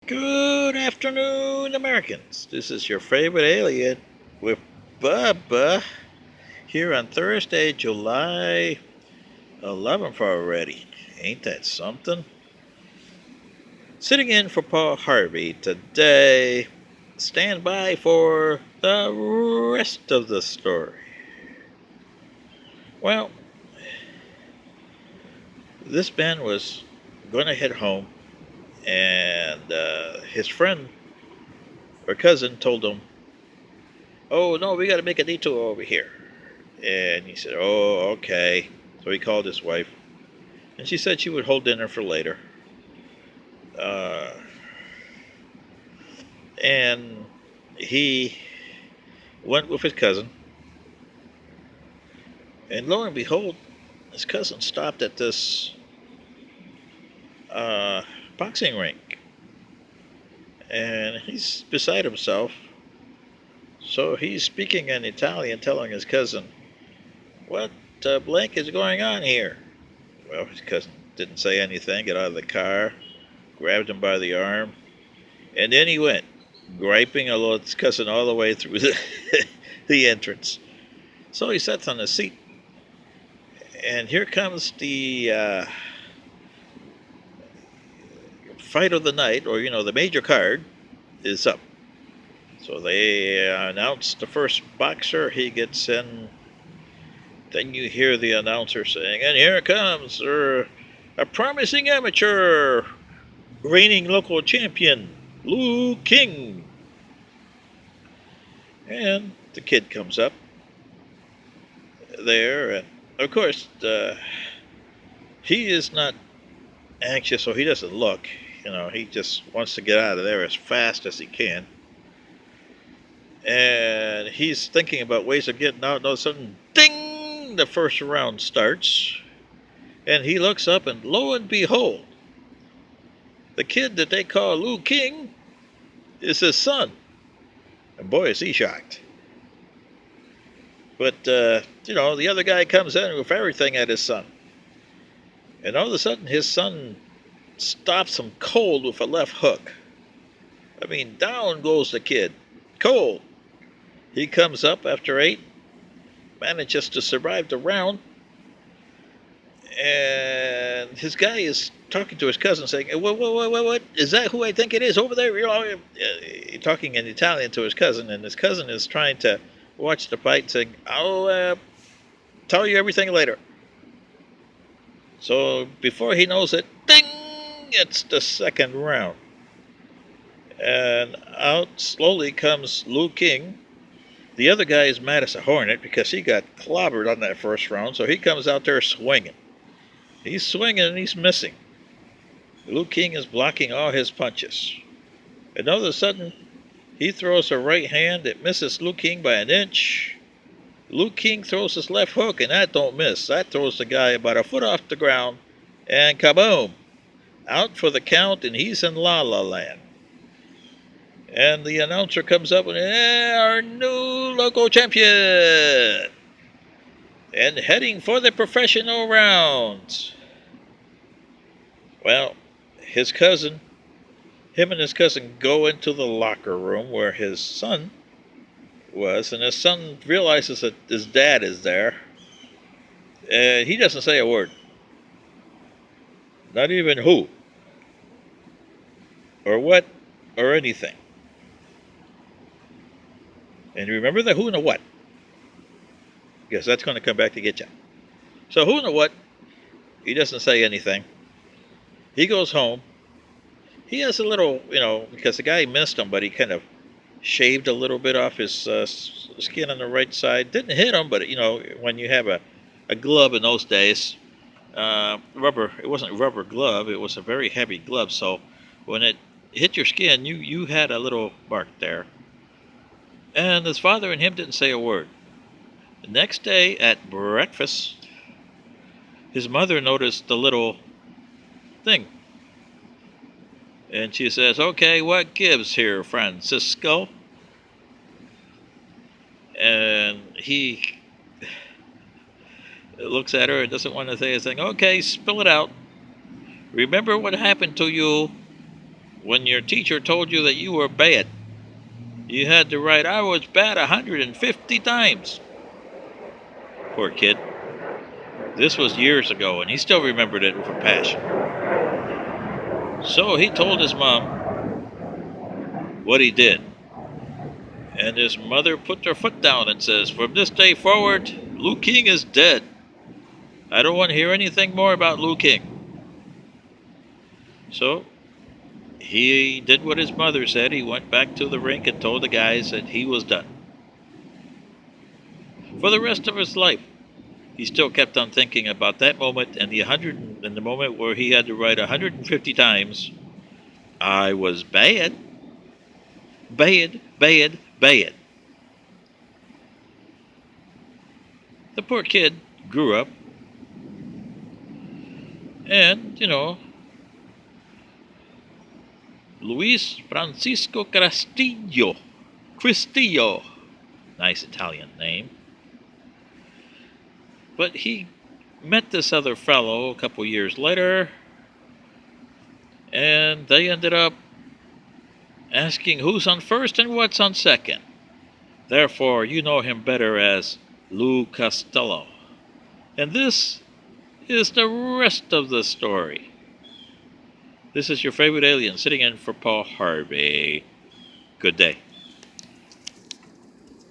Good afternoon, Americans. This is your favorite alien with Bubba here on Thursday, July 11th already. Ain't that something? Sitting in for Paul Harvey today. Stand by for the rest of the story. Well, this man was going to head home, and his friend or cousin told him, "Oh, no, we got to make a detour over here." And he said, "Oh, okay." So he called his wife, and she said she would hold dinner for later. Uh, and he went with his cousin, and lo and behold, his cousin stopped at this uh, boxing rink, and he's beside himself. So he's speaking in Italian, telling his cousin, "What blank is going on here?" Well, his cousin didn't say anything, got out of the car, grabbed him by the arm, and then he went, griping his cousin all the way through the entrance. So he sits on the seat, and here comes the fight of the night, or the major card is up. So they announce the first boxer. He gets in. Then you hear the announcer saying, "And here comes a promising amateur, reigning local champion, Lou King." And the kid comes up there, and of course, he is not anxious, or he doesn't look. He just wants to get out of there as fast as he can. And he's thinking about ways of getting out, and all of a sudden, ding! The first round starts. And he looks up, and lo and behold, the kid that they call Lou King is his son. And boy, is he shocked. But, the other guy comes in with everything at his son. And all of a sudden, his son stops him cold with a left hook. I mean, down goes the kid. Cold. He comes up after 8, manages to survive the round, and his guy is talking to his cousin saying, what? Is that who I think it is over there? Talking in Italian to his cousin, and his cousin is trying to watch the fight, saying, "I'll tell you everything later." So before he knows it, ding! It's the second round. And out slowly comes Lou King. The other guy is mad as a hornet because he got clobbered on that first round, so he comes out there swinging. He's swinging and he's missing. Lou King is blocking all his punches. And all of a sudden, he throws a right hand that misses Lou King by an inch. Lou King throws his left hook, and that don't miss. That throws the guy about a foot off the ground, and kaboom! Out for the count, and he's in La La Land. And the announcer comes up and, "Our new local champion, and heading for the professional rounds." Well, him and his cousin go into the locker room where his son was, and his son realizes that his dad is there. And he doesn't say a word. Not even who, or what, or anything. And remember the who and the what, because that's going to come back to get you. So who and the what, he doesn't say anything. He goes home. He has a little, because the guy missed him, but he kind of shaved a little bit off his skin on the right side. Didn't hit him, but, when you have a glove in those days, rubber, it wasn't rubber glove, it was a very heavy glove. So when it hit your skin, you had a little mark there. And his father and him didn't say a word. The next day at breakfast, his mother noticed the little thing. And she says, "Okay, what gives here, Francisco?" And he looks at her and doesn't want to say anything. "Okay, spill it out. Remember what happened to you when your teacher told you that you were bad, you had to write, I was bad 150 times. Poor kid. This was years ago, and he still remembered it with a passion. So he told his mom what he did. And his mother put her foot down and says, from this day forward, Lou King is dead. I don't want to hear anything more about Lou King. So he did what his mother said. He went back to the rink and told the guys that he was done. For the rest of his life, he still kept on thinking about that moment and the moment where he had to write 150 times, I was bad, bad, bad, bad. The poor kid grew up, and, Luis Francisco Castillo, nice Italian name. But he met this other fellow a couple years later, and they ended up asking who's on first and what's on second. Therefore, you know him better as Lou Costello. And this is the rest of the story. This is your favorite alien sitting in for Paul Harvey. Good day.